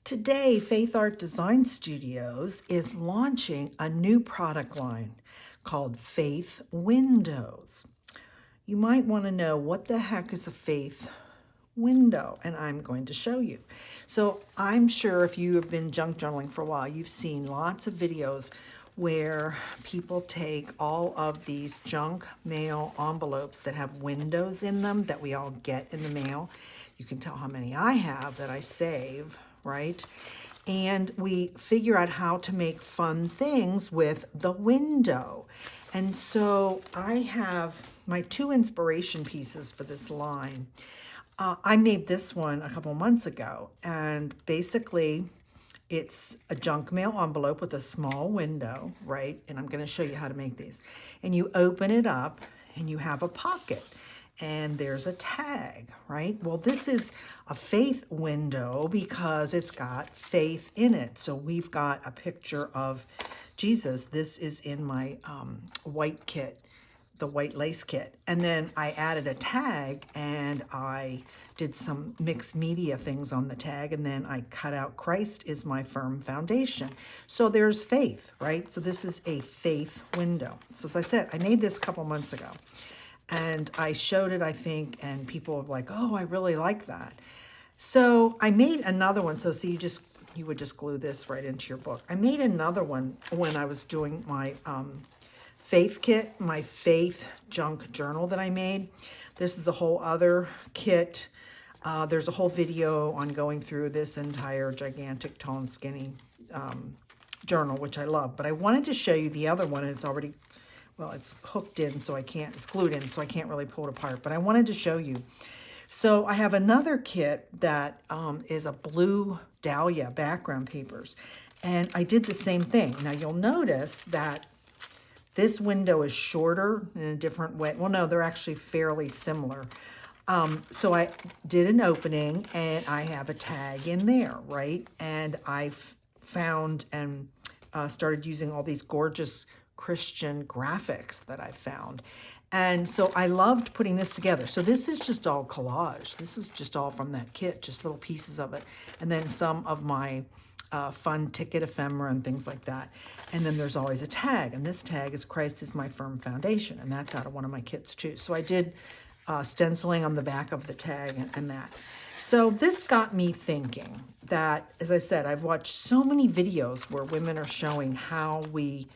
Today, Faithart Design Studios is launching a new product line called Faith Windows. You might want to know, what the heck is a faith window? And I'm going to show you. So I'm sure if you have been junk journaling for a while, you've seen lots of videos where people take all of these junk mail envelopes that have windows in them that we all get in the mail. You can tell how many I have that I save, right? And we figure out how to make fun things with the window. And so I have my two inspiration pieces for this line. I made this one a couple months ago, and basically it's a junk mail envelope with a small window, right? And I'm going to show you how to make these. And you open it up and you have a pocket and there's a tag, right? Well, this is a faith window because it's got faith in it. So we've got a picture of Jesus. This is in my white kit, the white lace kit. And then I added a tag and I did some mixed media things on the tag, and then I cut out "Christ is my firm foundation." So there's faith, right? So this is a faith window. So as I said, I made this a couple months ago and I showed it, I think, and people were like, "Oh, I really like that." So I made another one. So see, you would just glue this right into your book. I made another one when I was doing my faith kit, my faith junk journal that I made. This is a whole other kit. There's a whole video on going through this entire gigantic, tall and skinny journal, which I love. But I wanted to show you the other one, and it's already, well, it's hooked in, so I can't, it's glued in, so I can't really pull it apart. But I wanted to show you. So I have another kit that is a blue dahlia background papers. And I did the same thing. Now you'll notice that this window is shorter in a different way. Well, no, they're actually fairly similar. So I did an opening and I have a tag in there, right? And I found and started using all these gorgeous Christian graphics that I found. And so I loved putting this together. So this is just all collage. This is just all from that kit, just little pieces of it. And then some of my fun ticket ephemera and things like that. And then there's always a tag, and this tag is "Christ is my firm foundation," and that's out of one of my kits too. So I did stenciling on the back of the tag and that. So this got me thinking that, as I said, I've watched so many videos where women are showing how we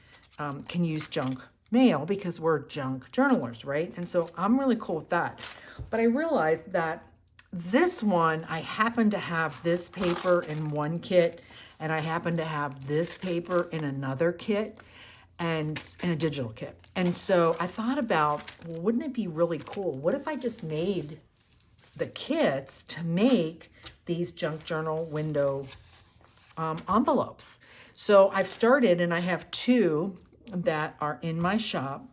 can use junk mail because we're junk journalers, right? And so I'm really cool with that. But I realized that this one, I happen to have this paper in one kit, and I happen to have this paper in another kit, and in a digital kit. And so I thought about, well, wouldn't it be really cool? What if I just made the kits to make these junk journal window envelopes? So I've started, and I have two that are in my shop.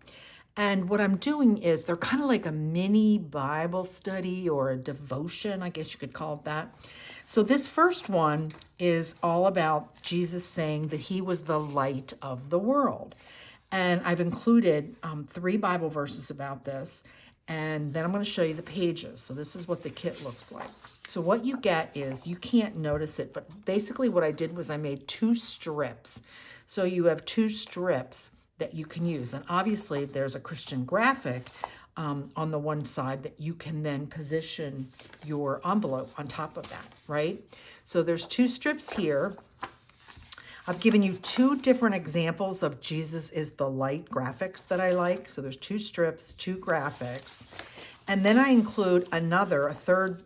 And what I'm doing is they're kind of like a mini Bible study or a devotion, I guess you could call it that. So this first one is all about Jesus saying that he was the light of the world. And I've included 3 Bible verses about this. And then I'm going to show you the pages. So this is what the kit looks like. So what you get is, you can't notice it, but basically what I did was I made 2 strips. So you have 2 strips that you can use. And obviously there's a Christian graphic on the one side that you can then position your envelope on top of that, right? So there's 2 strips here. I've given you 2 different examples of Jesus is the light graphics that I like. So there's 2 strips, 2 graphics. And then I include a third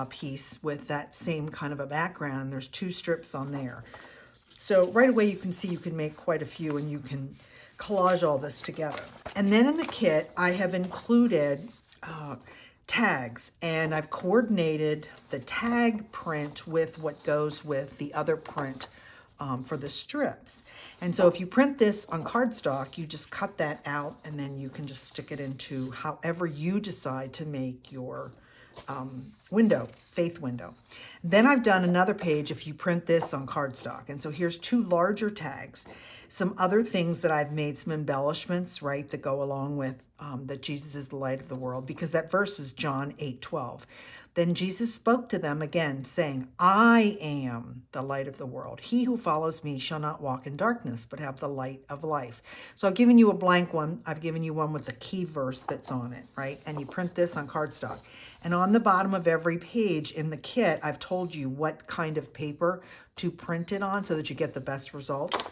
piece with that same kind of a background. And there's 2 strips on there. So right away you can see you can make quite a few, and you can collage all this together. And then in the kit, I have included tags, and I've coordinated the tag print with what goes with the other print for the strips. And so if you print this on cardstock, you just cut that out, and then you can just stick it into however you decide to make your window, faith window. Then I've done another page if you print this on cardstock. And so here's 2 larger tags. Some other things that I've made, some embellishments, right, that go along with that Jesus is the light of the world, because that verse is John 8:12. Then Jesus spoke to them again, saying, I am the light of the world. He who follows me shall not walk in darkness, but have the light of life. So I've given you a blank one. I've given you one with the key verse that's on it, right? And you print this on cardstock. And on the bottom of every page in the kit, I've told you what kind of paper to print it on so that you get the best results.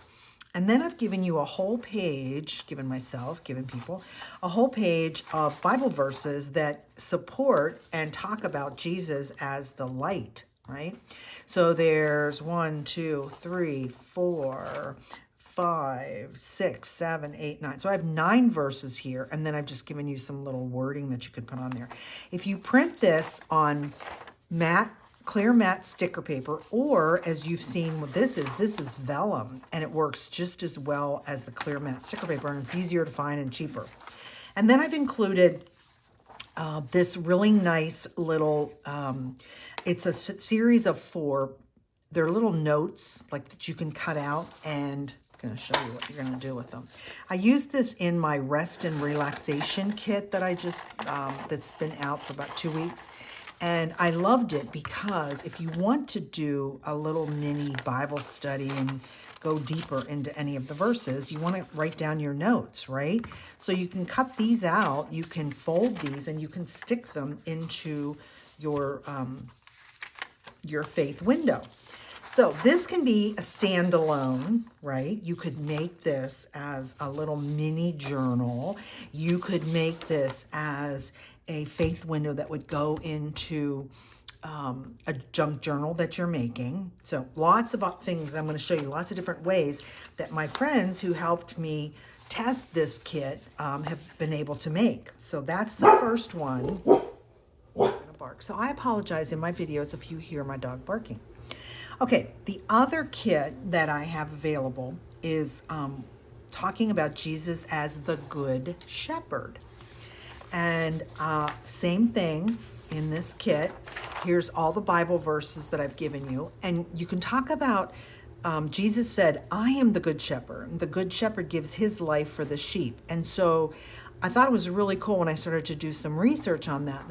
And then I've given you a whole page, given myself, given people, a whole page of Bible verses that support and talk about Jesus as the light, right? So there's 1, 2, 3, 4, 5, 6, 7, 8, 9. So I have 9 verses here, and then I've just given you some little wording that you could put on there. If you print this on clear matte sticker paper, or as you've seen what this is vellum, and it works just as well as the clear matte sticker paper, and it's easier to find and cheaper. And then I've included this really nice little, it's a series of 4. They're little notes like that you can cut out, and I'm going to show you what you're going to do with them. I used this in my rest and relaxation kit that I just, that's been out for about 2 weeks. And I loved it because if you want to do a little mini Bible study and go deeper into any of the verses, you want to write down your notes, right? So you can cut these out, you can fold these, and you can stick them into your faith window. So this can be a standalone, right? You could make this as a little mini journal. You could make this as a faith window that would go into a junk journal that you're making. So lots of things. I'm going to show you lots of different ways that my friends who helped me test this kit have been able to make. So that's the first one. Bark. So I apologize in my videos if you hear my dog barking. Okay, the other kit that I have available is talking about Jesus as the Good Shepherd. And same thing in this kit. Here's all the Bible verses that I've given you. And you can talk about, Jesus said, I am the Good Shepherd. The Good Shepherd gives his life for the sheep. And so I thought it was really cool when I started to do some research on that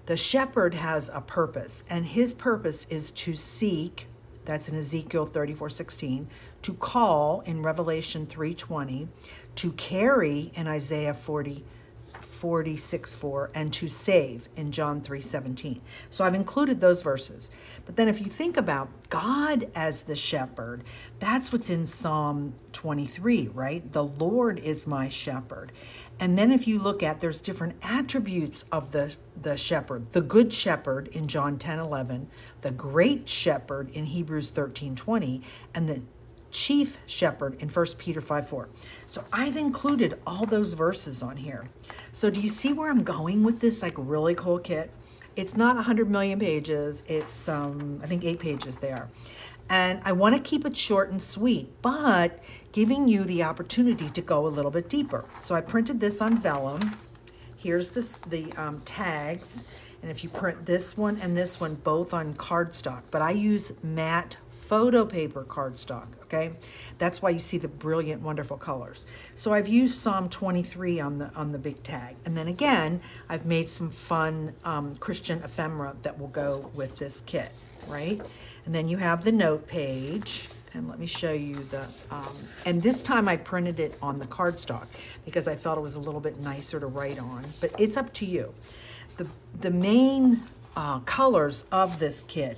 the shepherd has a purpose. And his purpose is to seek, that's in Ezekiel 34:16, to call in Revelation 3:20, to carry in Isaiah 46:4, and to save in John 3:17. So I've included those verses. But then if you think about God as the shepherd, that's what's in Psalm 23, right? The Lord is my shepherd. And then if you look at, there's different attributes of the shepherd. The good shepherd in John 10:11, the great shepherd in Hebrews 13:20, and the chief shepherd in 1 Peter 5:4. So I've included all those verses on here. So do you see where I'm going with this really cool kit? It's not 100 million pages. It's, I think 8 pages there. And I want to keep it short and sweet, but giving you the opportunity to go a little bit deeper. So I printed this on vellum. Here's the tags. And if you print this one and this one both on cardstock, but I use matte photo paper cardstock, okay? That's why you see the brilliant, wonderful colors. So I've used Psalm 23 on the big tag. And then again, I've made some fun Christian ephemera that will go with this kit, right? And then you have the note page. And let me show you and this time I printed it on the cardstock because I felt it was a little bit nicer to write on, but it's up to you. The main colors of this kit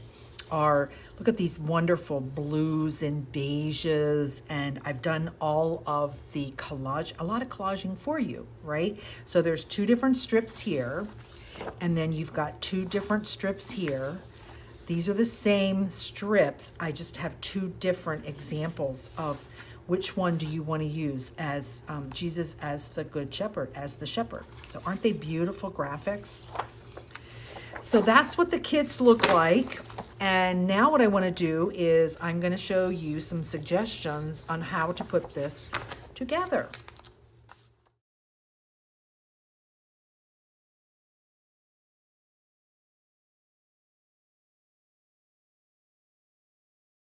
are, look at these wonderful blues and beiges, and I've done all of the collage, a lot of collaging for you, right? So there's 2 different strips here, and then you've got 2 different strips here. These are the same strips, I just have 2 different examples of which one do you want to use as Jesus as the Good Shepherd, as the shepherd. So aren't they beautiful graphics? So that's what the kits look like. And now what I want to do is I'm going to show you some suggestions on how to put this together.